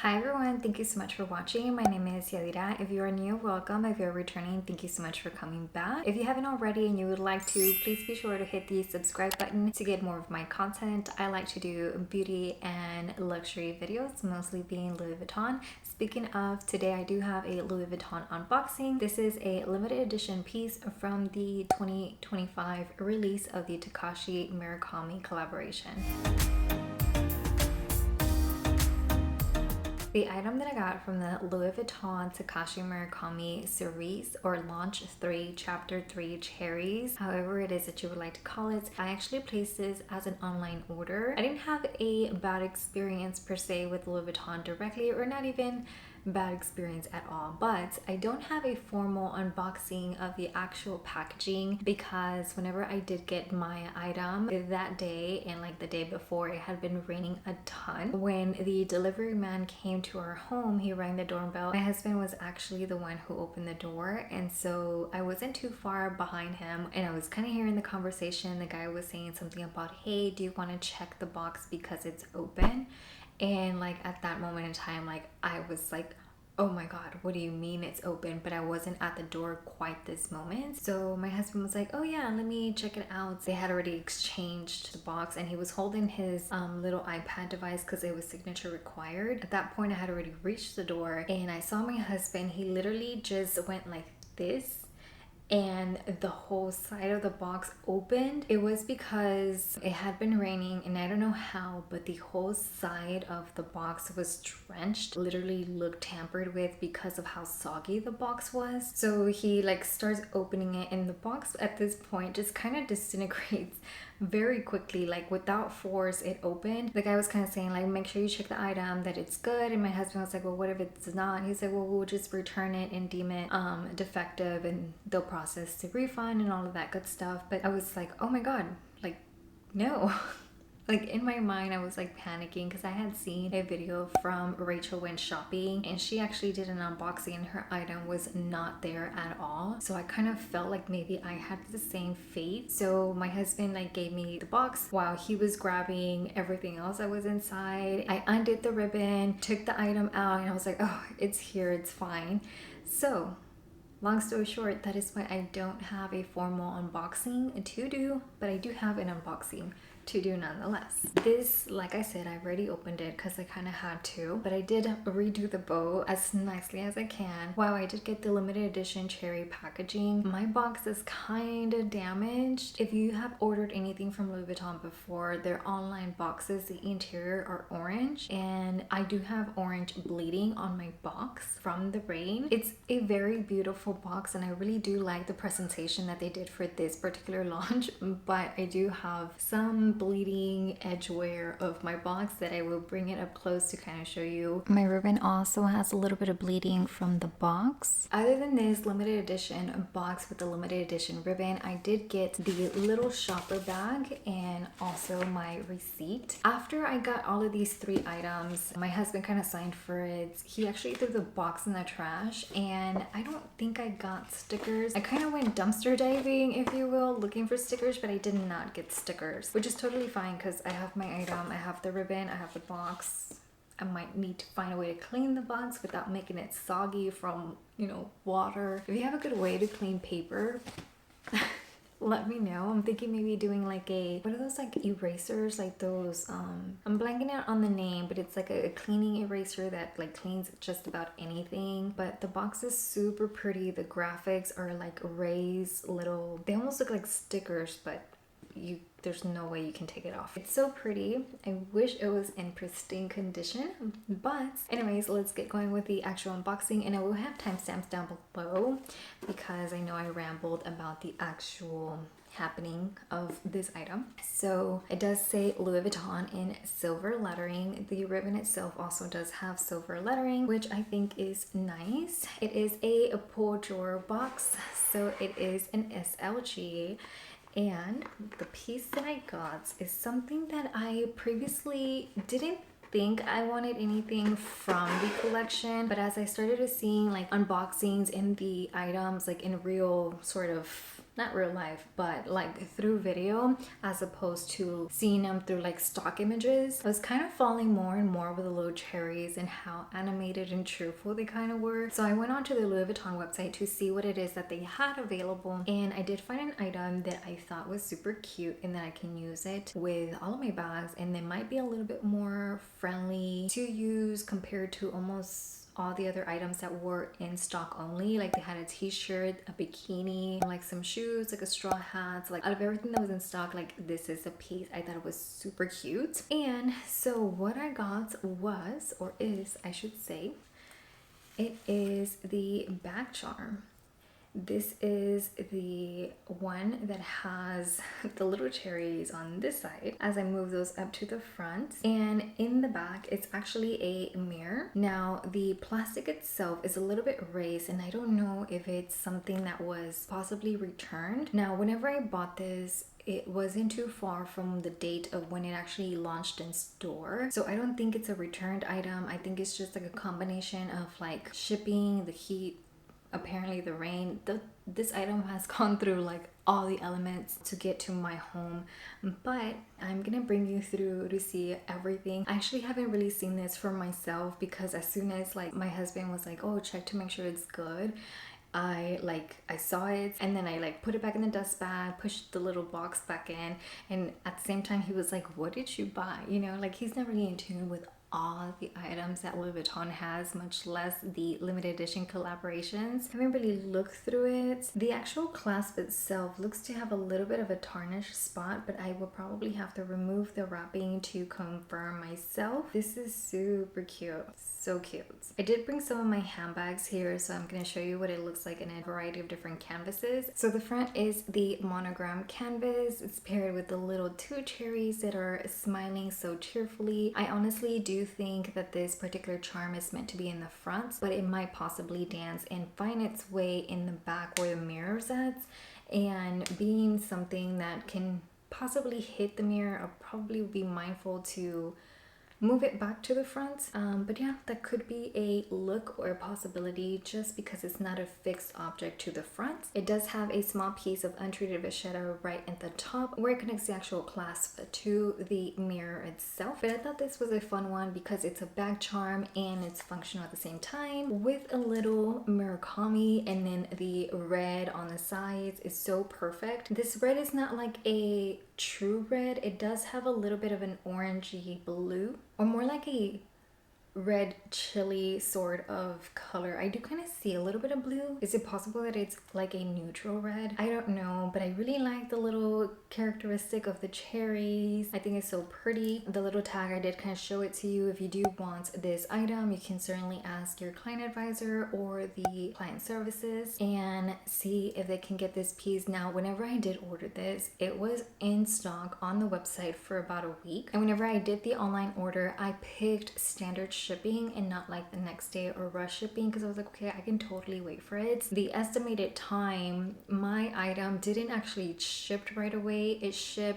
Hi everyone, thank you so much for watching. My name is Yadira. If you are new, welcome. If you're returning, thank you so much for coming back. If you haven't already and you would like to, please be sure to hit the subscribe button to get more of my content. I like to do beauty and luxury videos, mostly being Louis Vuitton. Speaking of, today I do have a Louis Vuitton unboxing. This is a limited edition piece from the 2025 release of the Takashi Murakami collaboration. The item that I got from the Louis Vuitton Takashi Murakami Cerise or Launch 3 Chapter 3 Cherries, however it is that you would like to call it, I actually placed this as an online order. I didn't have a bad experience per se with Louis Vuitton directly, or not even bad experience at all, but I don't have a formal unboxing of the actual packaging because whenever I did get my item that day and like the day before, it had been raining a ton. When the delivery man came to our home, he rang the doorbell. My husband was actually the one who opened the door, and so I wasn't too far behind him, and I was kind of hearing the conversation. The guy was saying something about, hey, do you want to check the box because it's open? And like at that moment in time, like I was like, oh my god, what do you mean it's open? But I wasn't at the door quite this moment. So my husband was like, oh yeah, let me check it out. They had already exchanged the box and he was holding his little iPad device because it was signature required. At that point I had already reached the door and I saw my husband. He literally just went like this and the whole side of the box opened. It was because it had been raining and I don't know how, but the whole side of the box was drenched, literally looked tampered with because of how soggy the box was. So he like starts opening it and the box at this point just kind of disintegrates very quickly, like without force. It opened. The guy was kind of saying like, make sure you check the item that it's good, and my husband was like, well, what if it's not? He said, well, we'll just return it and deem it defective and they'll process the refund and all of that good stuff. But I was like, oh my god, like no. Like in my mind I was like panicking because I had seen a video from Rachel Went Shopping and she actually did an unboxing and her item was not there at all. So I kind of felt like maybe I had the same fate. So my husband like gave me the box while he was grabbing everything else that was inside. I undid the ribbon, took the item out, and I was like, oh, it's here, it's fine. So long story short, that is why I don't have a formal unboxing to do, but I do have an unboxing to do nonetheless. This, like I said, I already opened it because I kind of had to, but I did redo the bow as nicely as I can. Wow, I did get the limited edition cherry packaging. My box is kind of damaged. If you have ordered anything from Louis Vuitton before, their online boxes, the interior are orange, and I do have orange bleeding on my box from the rain. It's a very beautiful box and I really do like the presentation that they did for this particular launch, but I do have some bleeding edge wear of my box that I will bring it up close to kind of show you. My ribbon also has a little bit of bleeding from the box. Other than this limited edition box with the limited edition ribbon, I did get the little shopper bag and also my receipt. After I got all of these three items, my husband kind of signed for it. He actually threw the box in the trash and I don't think I got stickers. I kind of went dumpster diving, if you will, looking for stickers, but I did not get stickers, which is totally fine because I have my item, I have the ribbon, I have the box. I might need to find a way to clean the box without making it soggy from, you know, water. If you have a good way to clean paper, let me know. I'm thinking maybe doing like a, what are those like erasers, like those I'm blanking out on the name, but it's like a cleaning eraser that like cleans just about anything. But the box is super pretty. The graphics are like raised little, they almost look like stickers, but there's no way you can take it off. It's so pretty. I wish it was in pristine condition, but anyways, let's get going with the actual unboxing, and I will have timestamps down below because I know I rambled about the actual happening of this item. So it does say Louis Vuitton in silver lettering. The ribbon itself also does have silver lettering, which I think is nice. It is a pull drawer box, so it is an SLG. And the piece that I got is something that I previously didn't think I wanted anything from the collection, but as I started to seeing like unboxings in the items, like in real sort of not real life, but like through video as opposed to seeing them through like stock images. I was kind of falling more and more with the little cherries and how animated and cheerful they kind of were. So I went onto the Louis Vuitton website to see what it is that they had available, and I did find an item that I thought was super cute and that I can use it with all of my bags, and they might be a little bit more friendly to use compared to almost all the other items that were in stock only. Like they had a t-shirt, a bikini, like some shoes, like a straw hat. So like out of everything that was in stock, like this is a piece I thought it was super cute. And so what I got was, or is I should say, it is the bag charm. This is the one that has the little cherries on this side as I move those up to the front, and in the back it's actually a mirror. Now the plastic itself is a little bit raised, and I don't know if it's something that was possibly returned. Now whenever I bought this, it wasn't too far from the date of when it actually launched in store, so I don't think it's a returned item. I think it's just like a combination of like shipping, the heat, apparently the rain. This item has gone through like all the elements to get to my home, but I'm gonna bring you through to see everything. I actually haven't really seen this for myself because as soon as like my husband was like, oh, check to make sure it's good, I saw it, and then I like put it back in the dust bag, pushed the little box back in, and at the same time he was like, what did you buy? You know, like he's not really in tune with all the items that Louis Vuitton has, much less the limited edition collaborations. I haven't really looked through it. The actual clasp itself looks to have a little bit of a tarnished spot, but I will probably have to remove the wrapping to confirm myself. This is super cute. So cute. I did bring some of my handbags here, so I'm going to show you what it looks like in a variety of different canvases. So the front is the monogram canvas. It's paired with the little two cherries that are smiling so cheerfully. I honestly do think that this particular charm is meant to be in the front, but it might possibly dance and find its way in the back where the mirror's at. And being something that can possibly hit the mirror, I'll probably be mindful to move it back to the front, but yeah, that could be a look or a possibility just because it's not a fixed object to the front. It does have a small piece of untreated vachetta right at the top where it connects the actual clasp to the mirror itself. But I thought this was a fun one because it's a bag charm and it's functional at the same time with a little Murakami, and then the red on the sides is so perfect. This red is not like a true red. It does have a little bit of an orangey blue, or more like a red chili sort of color. I do kind of see a little bit of blue. Is it possible that it's like a neutral red? I don't know, but I really like the little characteristic of the cherries. I think it's so pretty. The little tag, I did kind of show it to you. If you do want this item, you can certainly ask your client advisor or the client services and see if they can get this piece. Now, whenever I did order this, it was in stock on the website for about a week, and whenever I did the online order, I picked standard shipping and not like the next day or rush shipping because I was like, okay, I can totally wait for it. The estimated time, my item didn't actually ship right away. It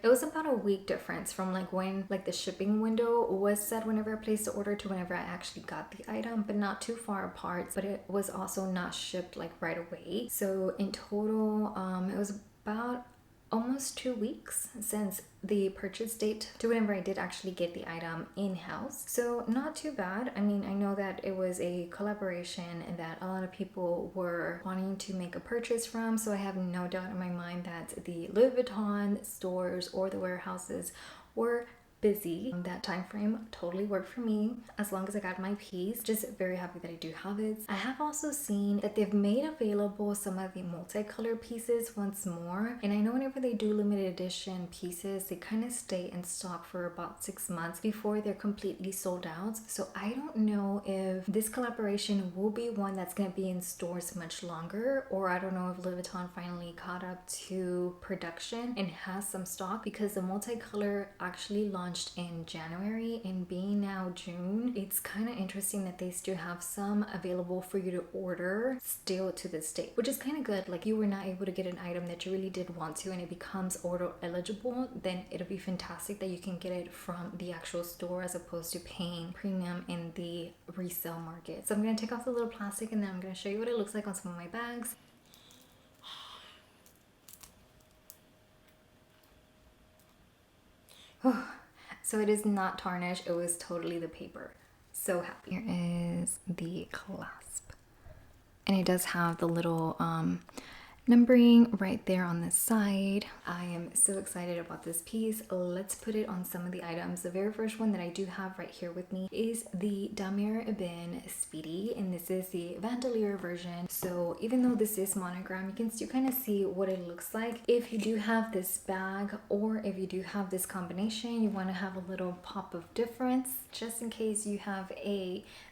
was about a week difference from like when like the shipping window was set whenever I placed the order to whenever I actually got the item, but not too far apart. But it was also not shipped like right away. So in total, it was about almost 2 weeks since the purchase date to whenever I did actually get the item in-house. So not too bad. I mean, I know that it was a collaboration and that a lot of people were wanting to make a purchase from, so I have no doubt in my mind that the Louis Vuitton stores or the warehouses were busy. That time frame totally worked for me as long as I got my piece. Just very happy that I do have it. I have also seen that they've made available some of the multicolor pieces once more, and I know whenever they do limited edition pieces, they kind of stay in stock for about 6 months before they're completely sold out. So I don't know if this collaboration will be one that's going to be in stores much longer, or I don't know if Louis Vuitton finally caught up to production and has some stock, because the multicolor actually launched in January, and being now June, it's kind of interesting that they still have some available for you to order still to this date, which is kind of good. Like, you were not able to get an item that you really did want to and it becomes order eligible, then it'll be fantastic that you can get it from the actual store as opposed to paying premium in the resale market. So I'm going to take off the little plastic and then I'm going to show you what it looks like on some of my bags. So it is not tarnished, it was totally the paper. So happy. Here is the clasp. And it does have the little numbering right there on the side. I am so excited about this piece. Let's put it on some of the items. The very first one that I do have right here with me is the Damier Ebene Speedy, and this is the bandolier version. So even though this is monogram, you can still kind of see what it looks like. If you do have this bag, or if you do have this combination, you want to have a little pop of difference, just in case you have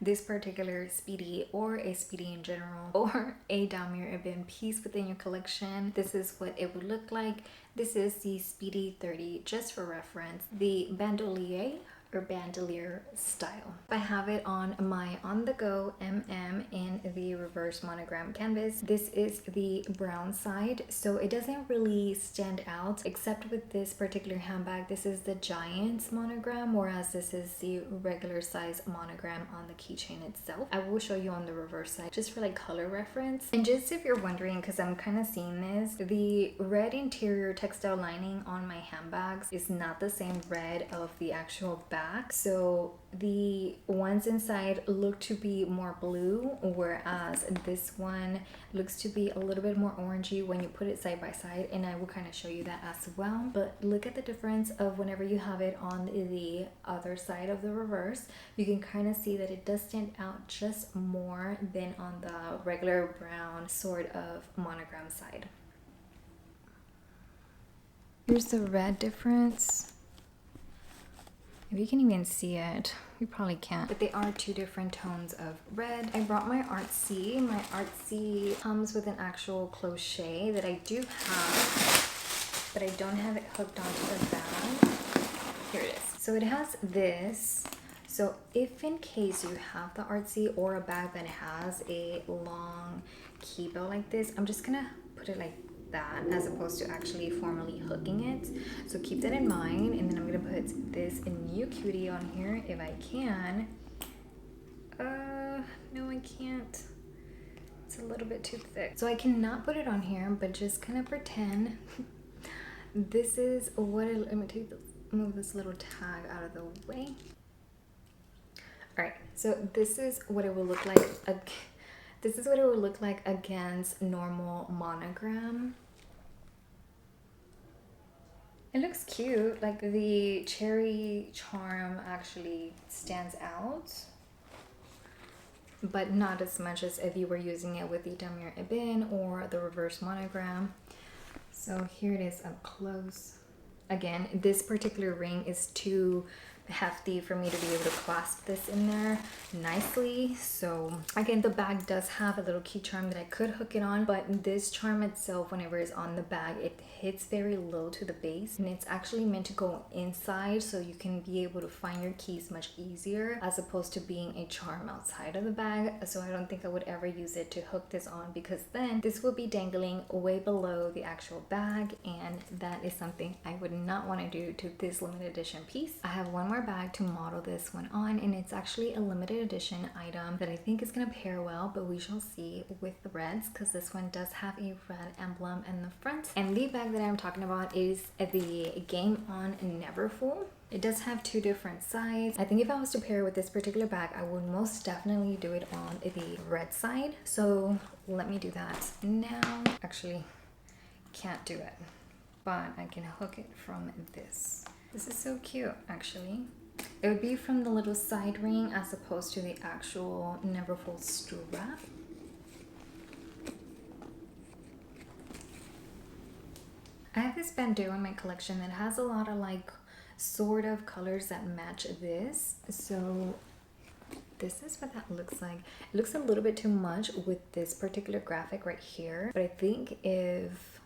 this particular Speedy, or a Speedy in general, or a Damier Ebene piece within your collection. This is what it would look like. This is the Speedy 30, just for reference, the bandolier or bandolier style. I have it on my On The Go MM in the reverse monogram canvas. This is the brown side, so it doesn't really stand out except with this particular handbag. This is the Giants monogram, whereas this is the regular size monogram on the keychain itself. I will show you on the reverse side just for like color reference. And just if you're wondering, because I'm kind of seeing this, the red interior textile lining on my handbags is not the same red of the actual bag. So the ones inside look to be more blue, whereas this one looks to be a little bit more orangey when you put it side by side, and I will kind of show you that as well. But look at the difference of whenever you have it on the other side of the reverse. You can kind of see that it does stand out just more than on the regular brown sort of monogram side. Here's the red difference. If you can even see it, you probably can't, but they are two different tones of red. I brought my Artsy. My Artsy comes with an actual crochet that I do have, but I don't have it hooked onto the bag. Here it is. So it has this. So if in case you have the Artsy or a bag that has a long key belt like this, I'm just gonna put it like that as opposed to actually formally hooking it. So keep that in mind, and then I'm gonna put this new cutie on here if I can. No, I can't. It's a little bit too thick, so I cannot put it on here, but just kind of pretend. This is what let me move this little tag out of the way. All right, so this is what it will look like. This is what it would look like against normal monogram. It looks cute, like the cherry charm actually stands out, but not as much as if you were using it with the Damier Ebene or the reverse monogram. So here it is up close. Again, this particular ring is too hefty for me to be able to clasp this in there nicely. So again, the bag does have a little key charm that I could hook it on, but this charm itself, whenever it's on the bag, it hits very low to the base, and it's actually meant to go inside so you can be able to find your keys much easier, as opposed to being a charm outside of the bag. So I don't think I would ever use it to hook this on, because then this will be dangling way below the actual bag, and that is something I would not want to do to this limited edition piece. I have one more bag to model this one on, and it's actually a limited edition item that I think is going to pair well, but we shall see with the reds, because this one does have a red emblem in the front. And the bag that I'm talking about is the Game On Neverfull. It does have two different sides. I think if I was to pair with this particular bag, I would most definitely do it on the red side. So let me do that now. Actually, can't do it, but I can hook it from this. This is so cute, actually. It would be from the little side ring as opposed to the actual Neverfull strap. I have this bandeau in my collection that has a lot of like sort of colors that match this. So this is what that looks like. It looks a little bit too much with this particular graphic right here, but I think if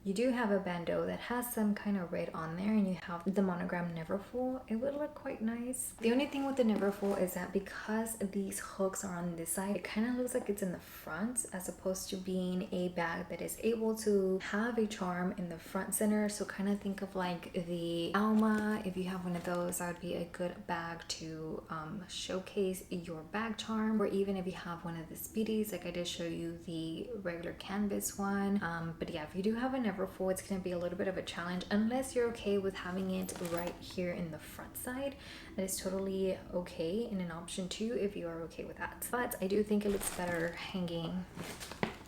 you do have a bandeau that has some kind of red on there and you have the monogram Neverfull, it would look quite nice. The only thing with the Neverfull is that because these hooks are on this side, it kind of looks like it's in the front as opposed to being a bag that is able to have a charm in the front center. So kind of think of like the Alma. If you have one of those, that would be a good bag to showcase your bag charm. Or even if you have one of the Speedies, like I did show you the regular canvas one. But yeah, if you do have a neverfull, it's going to be a little bit of a challenge unless you're okay with having it right here in the front side. That is totally okay and an option too if you are okay with that. But I do think it looks better hanging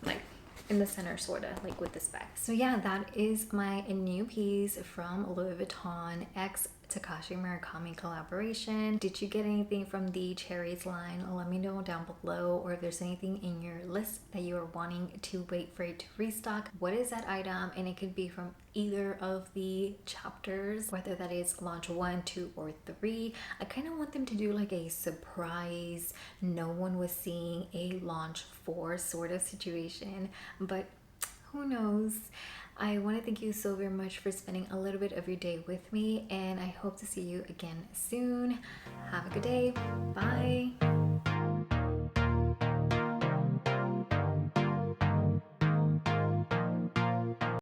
like in the center, sort of like with this bag. So yeah, that is my new piece from Louis Vuitton x Takashi Murakami collaboration. Did you get anything from the Cherries line? Let me know down below, or if there's anything in your list that you are wanting to wait for it to restock. What is that item? And it could be from either of the chapters, whether that is launch 1, 2, or 3. I kind of want them to do like a surprise, no one was seeing a launch 4 sort of situation, but who knows. I want to thank you so very much for spending a little bit of your day with me, and I hope to see you again soon. Have a good day. Bye.